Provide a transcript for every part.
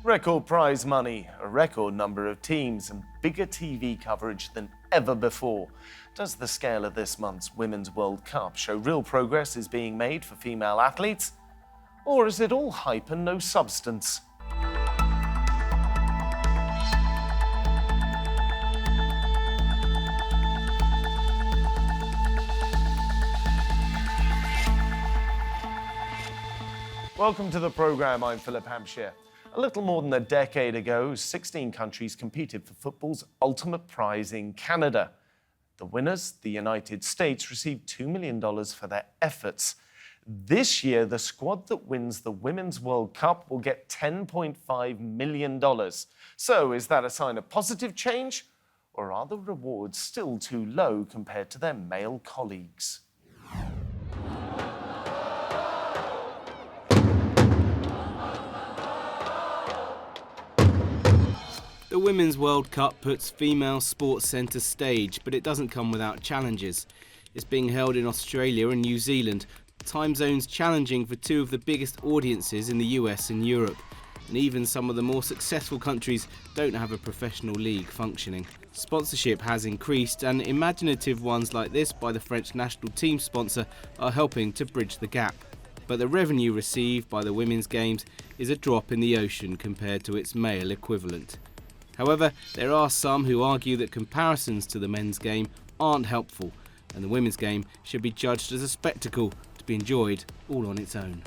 Record prize money, a record number of teams, and bigger TV coverage than ever before. Does the scale of this month's Women's World Cup show real progress is being made for female athletes? Or is it all hype and no substance? Welcome to the programme. I'm Philip Hampshire. A little more than a decade ago, 16 countries competed for football's ultimate prize in Canada. The winners, the United States, received $2 million for their efforts. This year, the squad that wins the Women's World Cup will get $10.5 million. So is that a sign of positive change? Or are the rewards still too low compared to their male colleagues? The Women's World Cup puts female sports centre stage, but it doesn't come without challenges. It's being held in Australia and New Zealand, time zones challenging for two of the biggest audiences in the US and Europe. And even some of the more successful countries don't have a professional league functioning. Sponsorship has increased, and imaginative ones like this by the French national team sponsor are helping to bridge the gap. But the revenue received by the Women's Games is a drop in the ocean compared to its male equivalent. However, there are some who argue that comparisons to the men's game aren't helpful, and the women's game should be judged as a spectacle to be enjoyed all on its own.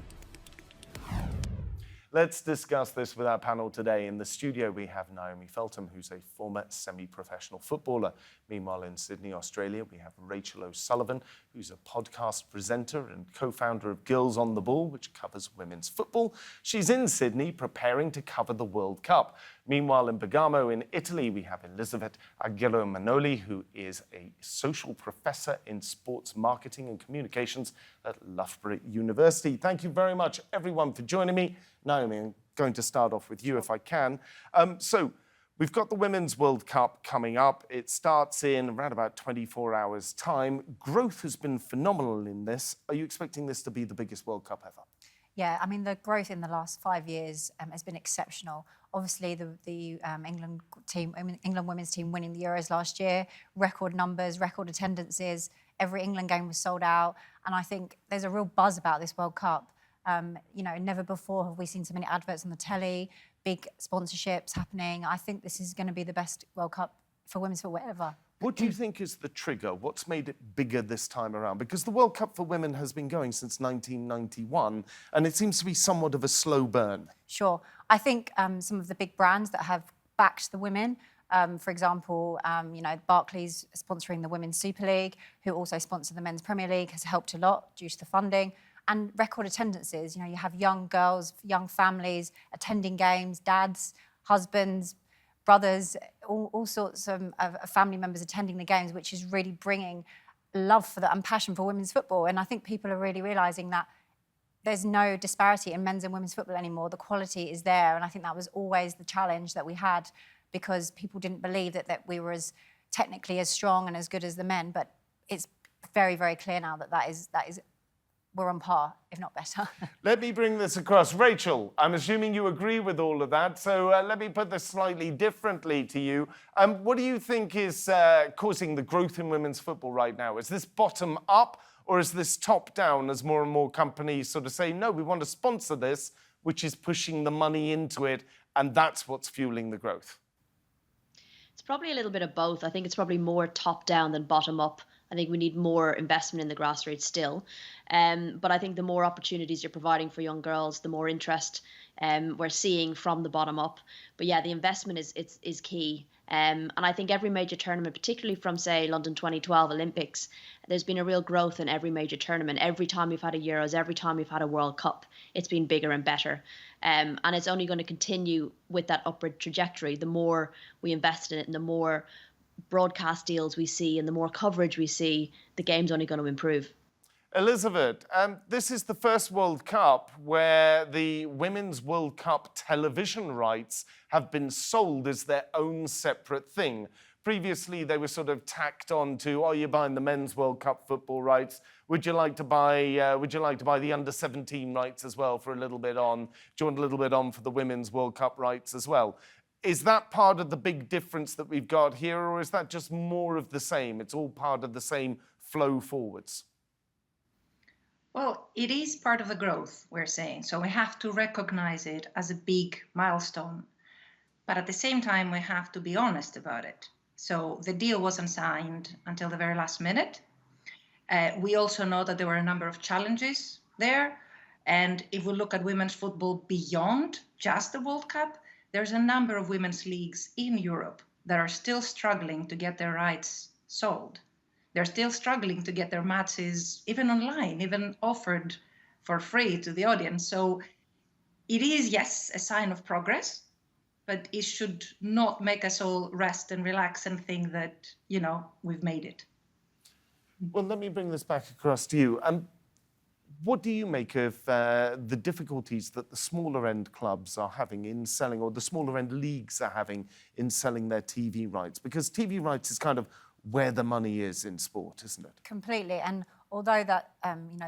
Let's discuss this with our panel today. In the studio, we have Naomi Feltham, who's a former semi-professional footballer. Meanwhile, in Sydney, Australia, we have Rachel O'Sullivan, who's a podcast presenter and co-founder of Girls on the Ball, which covers women's football. She's in Sydney preparing to cover the World Cup. Meanwhile, in Bergamo, in Italy, we have Elisavet Argyro Manoli, who is a social professor in sports marketing and communications at Loughborough University. Thank you very much, everyone, for joining me. Naomi, I'm going to start off with you if I can. So we've got the Women's World Cup coming up. It starts in around about 24 hours' time. Growth has been phenomenal in this. Are you expecting this to be the biggest World Cup ever? Yeah, I mean, the growth in the last 5 years has been exceptional. Obviously, the England women's team winning the Euros last year, record numbers, record attendances, every England game was sold out. And I think there's a real buzz about this World Cup. Never before have we seen so many adverts on the telly, big sponsorships happening. I think this is going to be the best World Cup for women's football ever. What do you think is the trigger? What's made it bigger this time around? Because the World Cup for women has been going since 1991, and it seems to be somewhat of a slow burn. Sure. I think some of the big brands that have backed the women, for example, Barclays sponsoring the Women's Super League, who also sponsor the Men's Premier League, has helped a lot due to the funding. And record attendances. You have young girls, young families attending games, dads, husbands, brothers, all sorts of family members attending the games, which is really bringing love for that and passion for women's football. And I think people are really realising that there's no disparity in men's and women's football anymore. The quality is there. And I think that was always the challenge that we had, because people didn't believe that we were as technically as strong and as good as the men. But it's very, very clear now that is we're on par, if not better. Let me bring this across. Rachel, I'm assuming you agree with all of that, so let me put this slightly differently to you. What do you think is causing the growth in women's football right now? Is this bottom up, or is this top down as more and more companies sort of say, no, we want to sponsor this, which is pushing the money into it, and that's what's fueling the growth? It's probably a little bit of both. I think it's probably more top down than bottom up. I think we need more investment in the grassroots still. But I think the more opportunities you're providing for young girls, the more interest we're seeing from the bottom up. But yeah, the investment is key. And I think every major tournament, particularly from, say, London 2012 Olympics, there's been a real growth in every major tournament. Every time we've had a Euros, every time we've had a World Cup, it's been bigger and better. And it's only going to continue with that upward trajectory. The more we invest in it and the more broadcast deals we see and the more coverage we see, the game's only going to improve. Elisavet, this is the first World Cup where the Women's World Cup television rights have been sold as their own separate thing. previously they were sort of tacked on to, oh, you're buying the Men's World Cup football rights. Would you like to buy the under-17 rights as well for a little bit on? Do you want a little bit on for the Women's World Cup rights as well? Is that part of the big difference that we've got here, or is that just more of the same? It's all part of the same flow forwards? Well, it is part of the growth, we're saying. So we have to recognize it as a big milestone. But at the same time, we have to be honest about it. So the deal wasn't signed until the very last minute. We also know that there were a number of challenges there. And if we look at women's football beyond just the World Cup, there's a number of women's leagues in Europe that are still struggling to get their rights sold. They're still struggling to get their matches even online, even offered for free to the audience. So it is, yes, a sign of progress, but it should not make us all rest and relax and think that, we've made it. Well, let me bring this back across to you. What do you make of the difficulties that the smaller end clubs are having in selling, or the smaller end leagues are having in selling their TV rights? Because TV rights is kind of where the money is in sport, isn't it? Completely. And although that,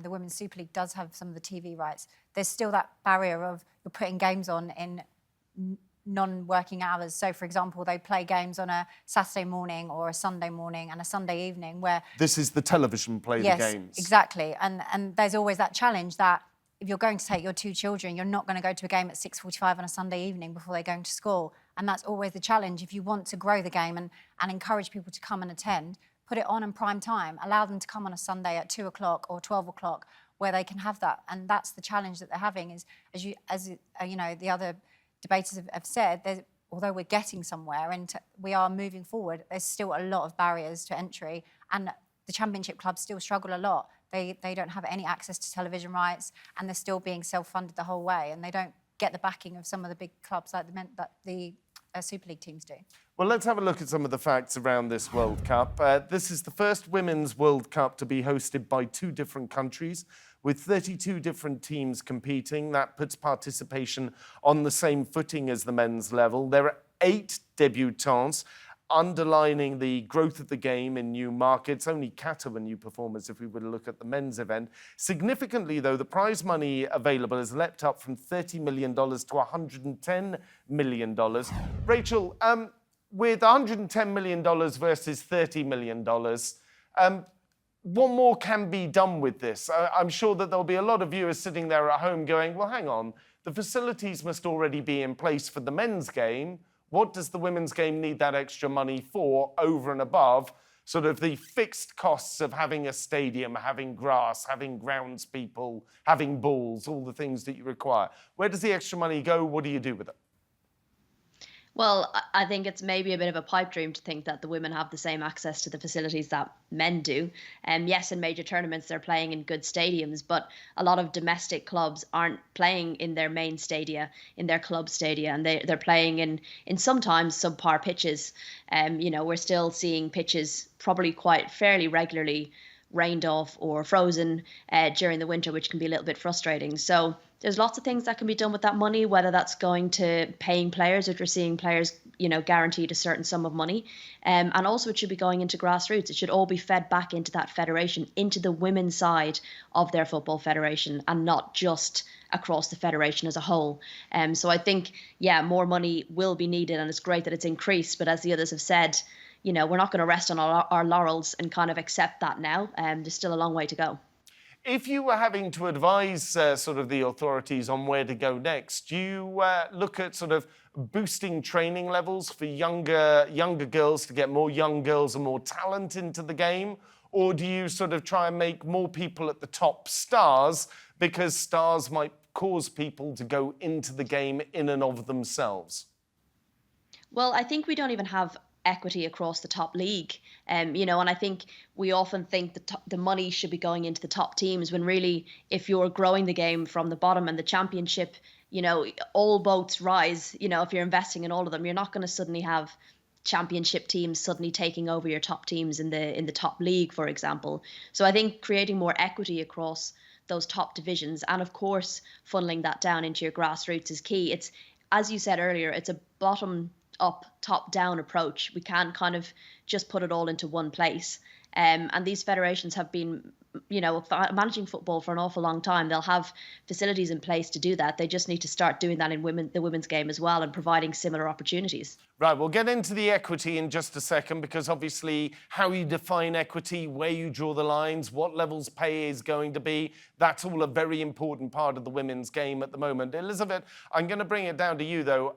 the Women's Super League does have some of the TV rights, there's still that barrier of you're putting games on in non-working hours. So, for example, they play games on a Saturday morning or a Sunday morning and a Sunday evening where... This is the television play the games. Yes, exactly. And there's always that challenge that if you're going to take your two children, you're not going to go to a game at 6:45 on a Sunday evening before they're going to school. And that's always the challenge. If you want to grow the game and encourage people to come and attend, put it on in prime time. Allow them to come on a Sunday at 2 o'clock or 12 o'clock where they can have that. And that's the challenge that they're having is, as the other debaters have said, although we're getting somewhere and we are moving forward, there's still a lot of barriers to entry, and the championship clubs still struggle a lot. They don't have any access to television rights, and they're still being self-funded the whole way, and they don't get the backing of some of the big clubs like the Super League teams do. Well, let's have a look at some of the facts around this World Cup. This is the first Women's World Cup to be hosted by 2 different countries, with 32 different teams competing. That puts participation on the same footing as the men's level. There are 8 debutants, underlining the growth of the game in new markets. Only Qatar were new performers if we were to look at the men's event. Significantly, though, the prize money available has leapt up from $30 million to $110 million. Rachel, with $110 million versus $30 million, what more can be done with this? I'm sure that there'll be a lot of viewers sitting there at home going, well, hang on, the facilities must already be in place for the men's game. What does the women's game need that extra money for over and above sort of the fixed costs of having a stadium, having grass, having grounds people, having balls, all the things that you require? Where does the extra money go? What do you do with it? Well, I think it's maybe a bit of a pipe dream to think that the women have the same access to the facilities that men do. Yes, in major tournaments, they're playing in good stadiums, but a lot of domestic clubs aren't playing in their main stadia, in their club stadia, and they're playing in sometimes subpar pitches. We're still seeing pitches probably quite fairly regularly rained off or frozen during the winter, which can be a little bit frustrating. So there's lots of things that can be done with that money, whether that's going to paying players, if you're seeing players, guaranteed a certain sum of money. And also it should be going into grassroots. It should all be fed back into that federation, into the women's side of their football federation, and not just across the federation as a whole. So I think, more money will be needed, and it's great that it's increased. But as the others have said, we're not going to rest on our laurels and kind of accept that now. There's still a long way to go. If you were having to advise sort of the authorities on where to go next, do you look at sort of boosting training levels for younger girls to get more young girls and more talent into the game? Or do you sort of try and make more people at the top stars, because stars might cause people to go into the game in and of themselves? Well, I think we don't even have equity across the top league. And I think we often think that the money should be going into the top teams, when really, if you're growing the game from the bottom and the championship, all boats rise. If you're investing in all of them, you're not going to suddenly have championship teams suddenly taking over your top teams in the top league, for example. So I think creating more equity across those top divisions, and of course funneling that down into your grassroots, is key. It's, as you said earlier, it's a bottom up, top-down approach. We can't kind of just put it all into one place. And these federations have been, managing football for an awful long time. They'll have facilities in place to do that. They just need to start doing that in the women's game as well, and providing similar opportunities. Right, we'll get into the equity in just a second, because obviously how you define equity, where you draw the lines, what levels pay is going to be, that's all a very important part of the women's game at the moment. Elisavet, I'm going to bring it down to you, though.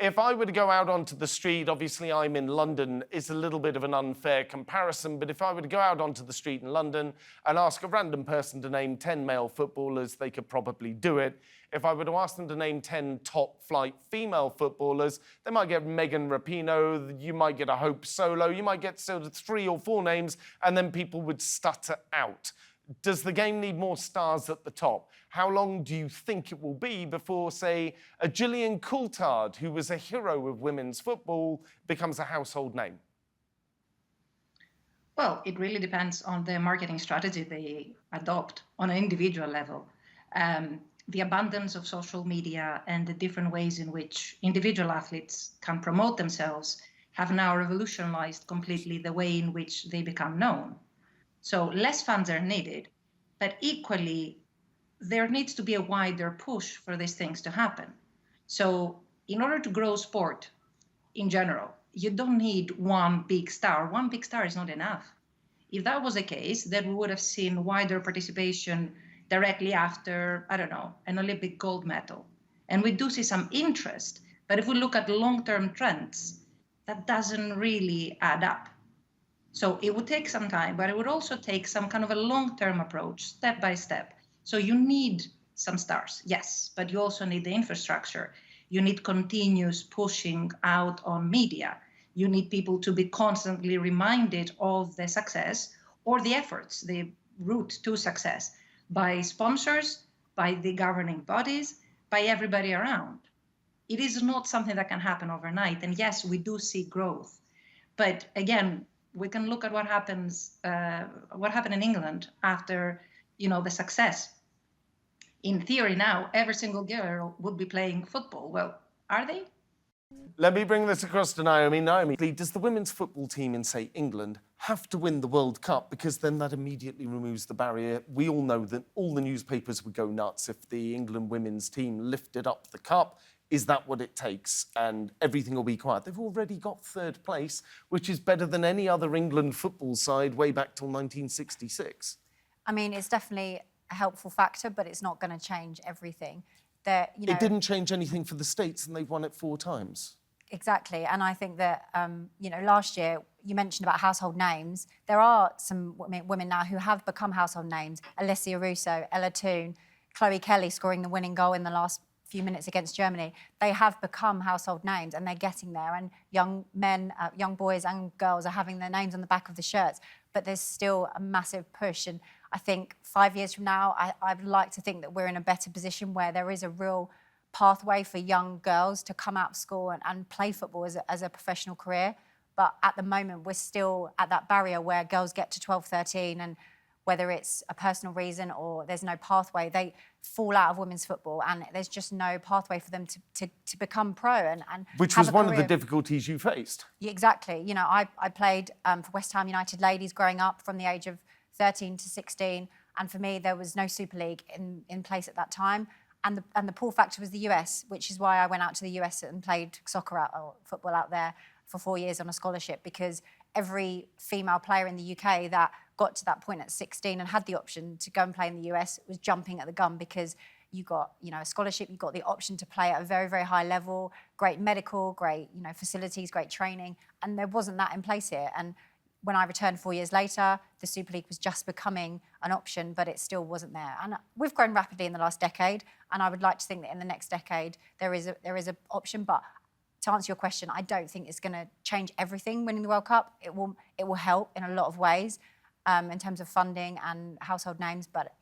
If I were to go out onto the street, obviously I'm in London, it's a little bit of an unfair comparison, but if I were to go out onto the street in London and ask a random person to name 10 male footballers, they could probably do it. If I were to ask them to name 10 top-flight female footballers, they might get Megan Rapinoe, you might get a Hope Solo, you might get sort of 3 or 4 names, and then people would stutter out. Does the game need more stars at the top? How long do you think it will be before, say, a Gillian Coulthard, who was a hero of women's football, becomes a household name? Well, it really depends on the marketing strategy they adopt on an individual level. The abundance of social media and the different ways in which individual athletes can promote themselves have now revolutionized completely the way in which they become known. So less funds are needed, but equally, there needs to be a wider push for these things to happen. So in order to grow sport in general, you don't need one big star. One big star is not enough. If that was the case, then we would have seen wider participation directly after, I don't know, an Olympic gold medal. And we do see some interest, but if we look at long-term trends, that doesn't really add up. So it would take some time, but it would also take some kind of a long-term approach, step by step. So you need some stars, yes, but you also need the infrastructure. You need continuous pushing out on media. You need people to be constantly reminded of the success or the efforts, the route to success, by sponsors, by the governing bodies, by everybody around. It is not something that can happen overnight. And yes, we do see growth. But again, we can look at what happened in England after, the success. In theory now, every single girl would be playing football. Well, are they? Let me bring this across to Naomi. Naomi, does the women's football team in, say, England have to win the World Cup? Because then that immediately removes the barrier. We all know that all the newspapers would go nuts if the England women's team lifted up the cup. Is that what it takes? And everything will be quiet. They've already got 3rd place, which is better than any other England football side way back till 1966. I mean, it's definitely a helpful factor, but it's not going to change everything. It didn't change anything for the States, and they've won it 4 times. Exactly, and I think that, last year, you mentioned about household names. There are some women now who have become household names. Alessia Russo, Ella Toone, Chloe Kelly scoring the winning goal in the last few minutes against Germany. They have become household names, and they're getting there. And young men, young boys and girls are having their names on the back of the shirts. But there's still a massive push. And I think 5 years from now, I'd like to think that we're in a better position where there is a real pathway for young girls to come out of school and play football as a professional career. But at the moment, we're still at that barrier where girls get to 12, 13, and whether it's a personal reason or there's no pathway, they fall out of women's football, and there's just no pathway for them to become pro and which have was a one of the career. difficulties you faced. Yeah, exactly. I played for West Ham United ladies growing up from the age of 13 to 16, and for me there was no Super League in place at that time. And the pull factor was the US, which is why I went out to the US and played football out there for 4 years on a scholarship, because every female player in the UK that got to that point at 16 and had the option to go and play in the US was jumping at the gun, because you got a scholarship, you got the option to play at a very, very high level, great medical, great facilities, great training, and there wasn't that in place here. And when I returned 4 years later, the Super League was just becoming an option, but it still wasn't there. And we've grown rapidly in the last decade, and I would like to think that in the next decade there is an option. But to answer your question, I don't think it's going to change everything winning the World Cup. It will help in a lot of ways in terms of funding and household names, but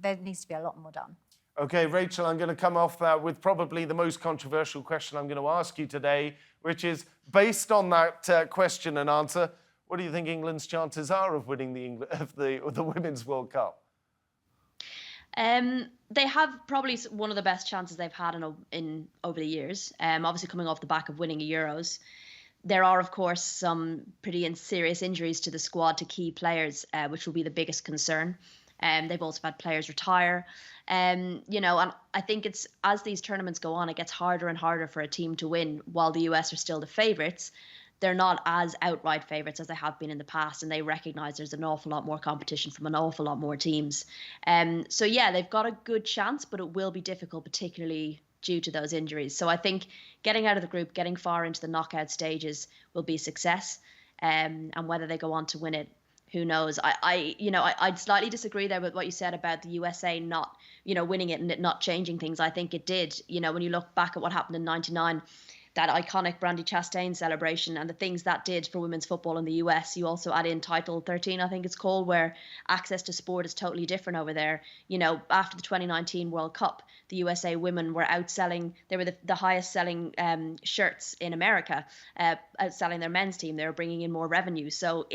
there needs to be a lot more done. OK, Rachel, I'm going to come off that with probably the most controversial question I'm going to ask you today, which is, based on that question and answer, what do you think England's chances are of winning the Women's World Cup? They have probably one of the best chances they've had in over the years. Obviously coming off the back of winning a Euros. There are, of course, some pretty serious injuries to the squad, to key players, which will be the biggest concern. They've also had players retire. And I think it's, as these tournaments go on, it gets harder and harder for a team to win. While the US are still the favourites, they're not as outright favourites as they have been in the past, and they recognise there's an awful lot more competition from an awful lot more teams. So yeah, they've got a good chance, but it will be difficult, particularly due to those injuries. So I think getting out of the group, getting far into the knockout stages will be success. And whether they go on to win it, who knows? I'd slightly disagree there with what you said about the USA not, winning it and it not changing things. I think it did. When you look back at what happened in '99, that iconic Brandy Chastain celebration and the things that did for women's football in the US. You also add in Title 13, I think it's called, where access to sport is totally different over there. After the 2019 World Cup, the USA women were outselling, they were the highest selling shirts in America, outselling their men's team. They were bringing in more revenue. So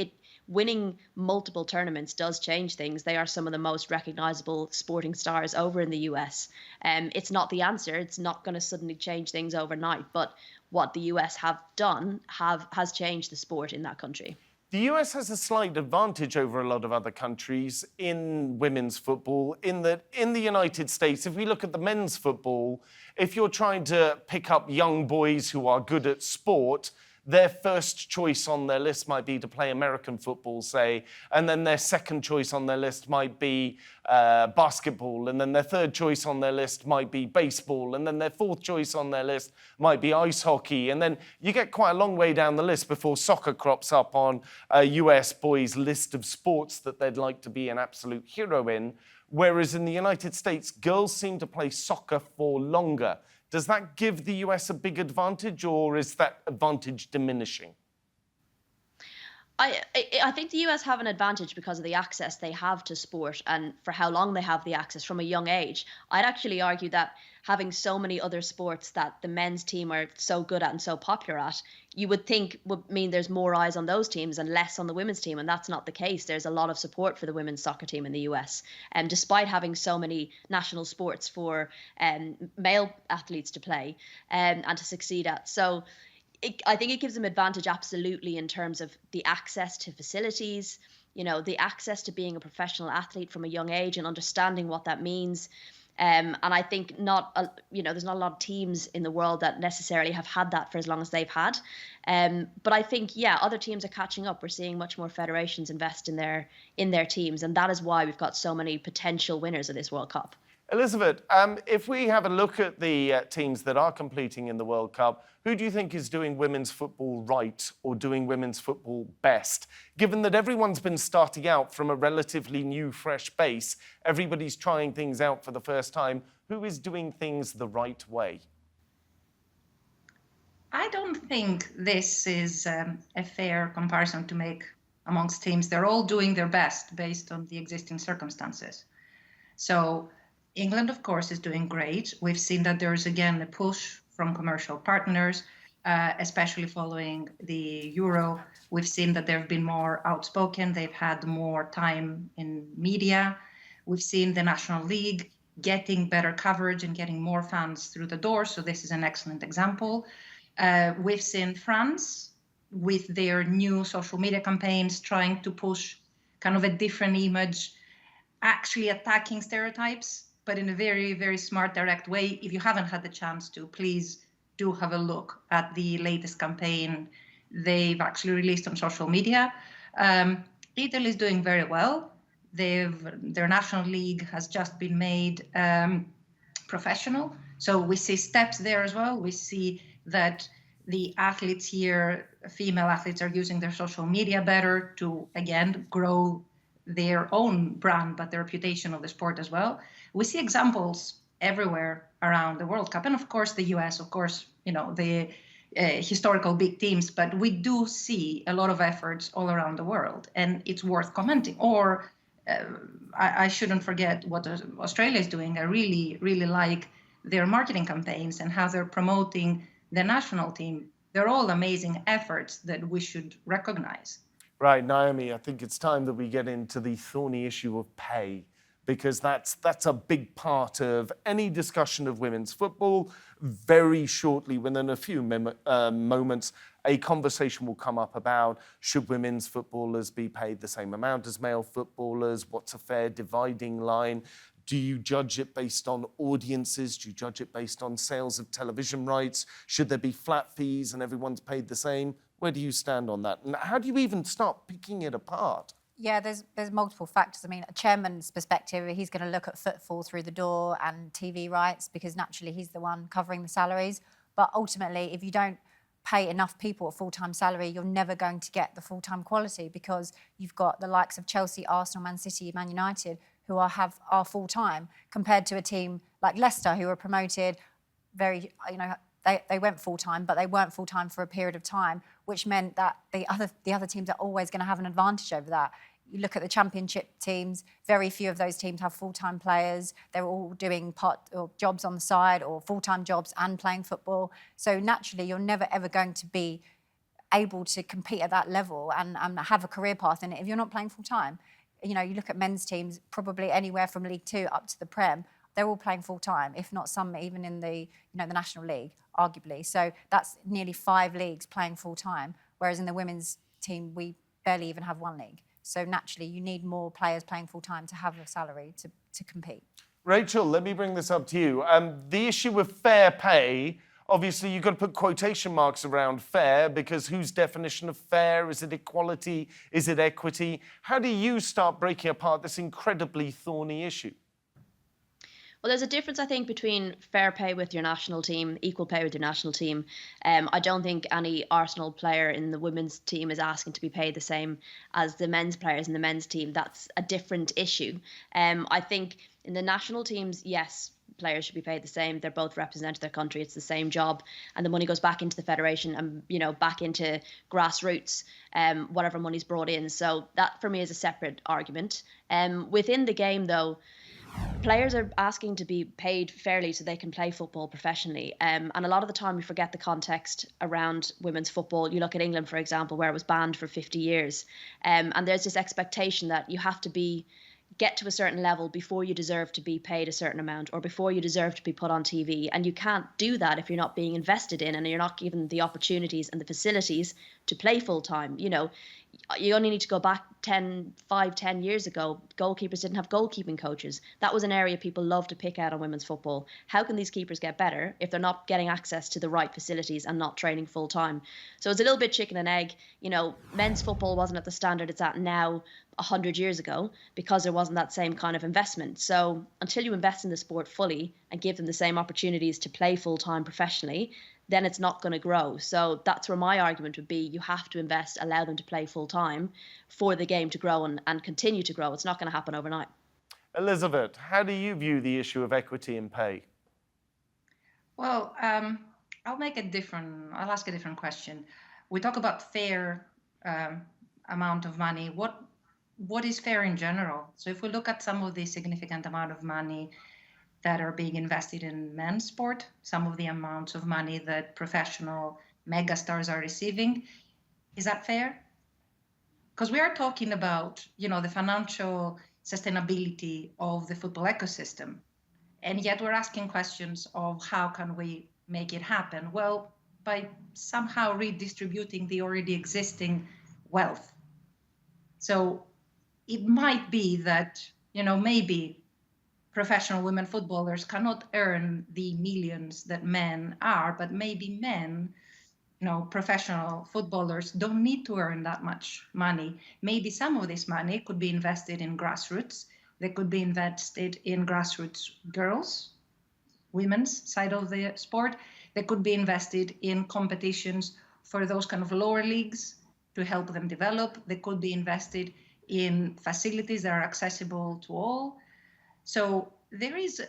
winning multiple tournaments does change things. They are some of the most recognizable sporting stars over in the US. It's not the answer. It's not going to suddenly change things overnight. But what the US have done has changed the sport in that country. The US has a slight advantage over a lot of other countries in women's football, in that in the United States, if we look at the men's football, if you're trying to pick up young boys who are good at sport, their first choice on their list might be to play American football, say, and then their second choice on their list might be basketball, and then their third choice on their list might be baseball, and then their fourth choice on their list might be ice hockey, and then you get quite a long way down the list before soccer crops up on a US boys' list of sports that they'd like to be an absolute hero in, whereas in the United States, girls seem to play soccer for longer. Does that give the US a big advantage, or is that advantage diminishing? I think the US have an advantage because of the access they have to sport and for how long they have the access from a young age. I'd actually argue that having so many other sports that the men's team are so good at and so popular at, you would think would mean there's more eyes on those teams and less on the women's team, and that's not the case. There's a lot of support for the women's soccer team in the US, despite having so many national sports for male athletes to play and to succeed at. So I think it gives them advantage absolutely in terms of the access to facilities, the access to being a professional athlete from a young age and understanding what that means. And I think there's not a lot of teams in the world that necessarily have had that for as long as they've had. But I think, other teams are catching up. We're seeing much more federations invest in their teams. And that is why we've got so many potential winners of this World Cup. Elisavet, if we have a look at the teams that are competing in the World Cup, who do you think is doing women's football right or doing women's football best? Given that everyone's been starting out from a relatively new, fresh base, everybody's trying things out for the first time, who is doing things the right way? I don't think this is a fair comparison to make amongst teams. They're all doing their best based on the existing circumstances. So England, of course, is doing great. We've seen that there's, again, a push from commercial partners, especially following the Euro. We've seen that they've been more outspoken. They've had more time in media. We've seen the National League getting better coverage and getting more fans through the door. So this is an excellent example. We've seen France with their new social media campaigns trying to push kind of a different image, actually attacking stereotypes, but in a very, very smart, direct way. If you haven't had the chance to, please do have a look at the latest campaign they've actually released on social media. Italy is doing very well. Their national league has just been made professional. So we see steps there as well. We see that the athletes here, female athletes, are using their social media better to, again, grow their own brand, but the reputation of the sport as well. We see examples everywhere around the World Cup. And of course, the US, of course, the historical big teams, but we do see a lot of efforts all around the world, and it's worth commenting. Or I shouldn't forget what Australia is doing. I really, really like their marketing campaigns and how they're promoting the national team. They're all amazing efforts that we should recognize. Right, Naomi, I think it's time that we get into the thorny issue of pay. because that's a big part of any discussion of women's football. Very shortly, within a few moments, a conversation will come up about should women's footballers be paid the same amount as male footballers? What's a fair dividing line? Do you judge it based on audiences? Do you judge it based on sales of television rights? Should there be flat fees and everyone's paid the same? Where do you stand on that? And how do you even start picking it apart? Yeah, there's multiple factors. I mean, a chairman's perspective, he's going to look at footfall through the door and TV rights because naturally he's the one covering the salaries. But ultimately, if you don't pay enough people a full-time salary, you're never going to get the full-time quality because you've got the likes of Chelsea, Arsenal, Man City, Man United, who are full-time, compared to a team like Leicester, who were promoted they went full-time, but they weren't full-time for a period of time, which meant that the other teams are always going to have an advantage over that. You look at the championship teams, very few of those teams have full-time players. They're all doing jobs on the side or full-time jobs and playing football. So naturally, you're never, ever going to be able to compete at that level and have a career path in it if you're not playing full-time. You know, you look at men's teams, probably anywhere from League Two up to the Prem, they're all playing full-time, if not some even in the National League, arguably. So that's nearly 5 leagues playing full-time, whereas in the women's team, we barely even have 1 league. So naturally, you need more players playing full-time to have a salary to compete. Rachel, let me bring this up to you. The issue of fair pay, obviously you've got to put quotation marks around fair because whose definition of fair? Is it equality? Is it equity? How do you start breaking apart this incredibly thorny issue? Well, there's a difference, I think, between fair pay with your national team, equal pay with your national team. I don't think any Arsenal player in the women's team is asking to be paid the same as the men's players in the men's team. That's a different issue. I think in the national teams, yes, players should be paid the same. They're both representing their country. It's the same job. And the money goes back into the federation and, back into grassroots, whatever money's brought in. So that, for me, is a separate argument. Within the game, though, players are asking to be paid fairly so they can play football professionally. And a lot of the time we forget the context around women's football. You look at England, for example, where it was banned for 50 years. And there's this expectation that you have to get to a certain level before you deserve to be paid a certain amount or before you deserve to be put on TV. And you can't do that if you're not being invested in and you're not given the opportunities and the facilities to play full time. You only need to go back 10 years ago. Goalkeepers didn't have goalkeeping coaches. That was an area people love to pick out on women's football. How can these keepers get better if they're not getting access to the right facilities and not training full time? So it's a little bit chicken and egg. Men's football wasn't at the standard it's at now 100 years ago because there wasn't that same kind of investment. So until you invest in the sport fully and give them the same opportunities to play full time professionally, then it's not going to grow. So that's where my argument would be. You have to invest, allow them to play full time for the game to grow and continue to grow. It's not going to happen overnight. Elisavet, how do you view the issue of equity in pay? Well, I'll ask a different question. We talk about fair amount of money. What is fair in general? So if we look at some of the significant amount of money that are being invested in men's sport, some of the amounts of money that professional megastars are receiving, is that fair? Because we are talking about, the financial sustainability of the football ecosystem, and yet we're asking questions of how can we make it happen? Well, by somehow redistributing the already existing wealth. So it might be that, maybe professional women footballers cannot earn the millions that men are, but maybe men, professional footballers don't need to earn that much money. Maybe some of this money could be invested in grassroots. They could be invested in grassroots girls, women's side of the sport. They could be invested in competitions for those kind of lower leagues to help them develop. They could be invested in facilities that are accessible to all. So there is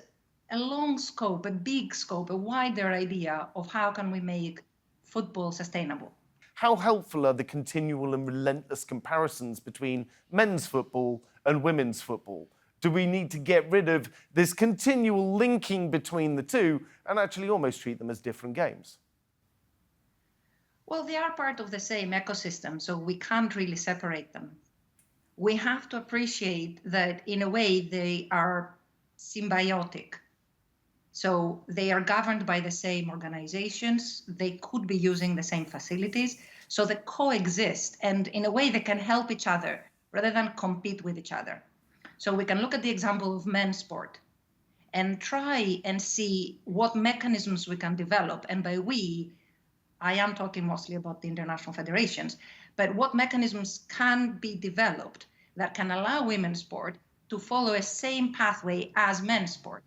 a long scope, a big scope, a wider idea of how can we make football sustainable. How helpful are the continual and relentless comparisons between men's football and women's football? Do we need to get rid of this continual linking between the two and actually almost treat them as different games? Well, they are part of the same ecosystem, so we can't really separate them. we have to appreciate that in a way they are symbiotic. So they are governed by the same organizations, they could be using the same facilities, so they coexist, and in a way they can help each other rather than compete with each other. So we can look at the example of men's sport and try and see what mechanisms we can develop. And by we, I am talking mostly about the international federations, but what mechanisms can be developed that can allow women's sport to follow a same pathway as men's sport.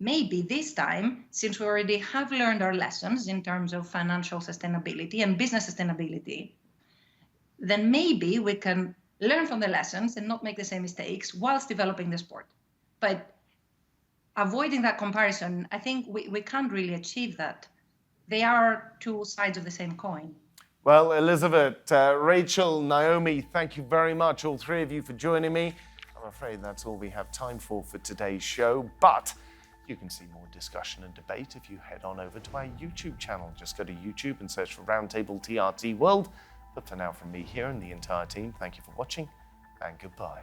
Maybe this time, since we already have learned our lessons in terms of financial sustainability and business sustainability, then maybe we can learn from the lessons and not make the same mistakes whilst developing the sport. But avoiding that comparison, I think we can't really achieve that. They are two sides of the same coin. Well, Elisavet, Rachel, Naomi, thank you very much, all three of you, for joining me. I'm afraid that's all we have time for today's show, but you can see more discussion and debate if you head on over to our YouTube channel. Just go to YouTube and search for Roundtable TRT World. But for now, from me here and the entire team, thank you for watching and goodbye.